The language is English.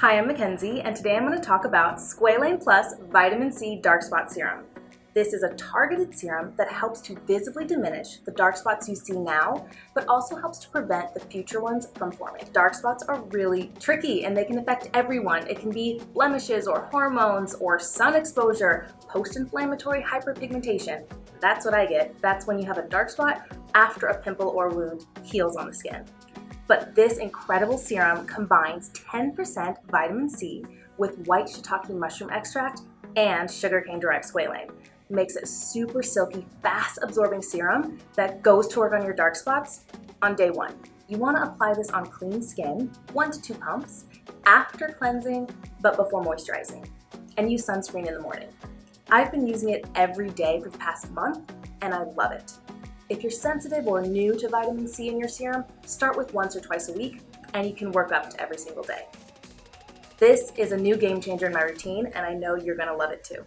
Hi, I'm Mackenzie, and today I'm going to talk about Squalane Plus Vitamin C Dark Spot Serum. This is a targeted serum that helps to visibly diminish the dark spots you see now, but also helps to prevent the future ones from forming. Dark spots are really tricky and they can affect everyone. It can be blemishes or hormones or sun exposure, post-inflammatory hyperpigmentation. That's what I get. That's when you have a dark spot after a pimple or wound heals on the skin. But this incredible serum combines 10% vitamin C with white shiitake mushroom extract and sugarcane derived squalane. Makes it super silky, fast absorbing serum that goes to work on your dark spots on day one. You want to apply this on clean skin, 1 to 2 pumps, after cleansing but before moisturizing, and use sunscreen in the morning. I've been using it every day for the past month and I love it. If you're sensitive or new to vitamin C in your serum, start with once or twice a week and you can work up to every single day. This is a new game changer in my routine and I know you're going to love it too.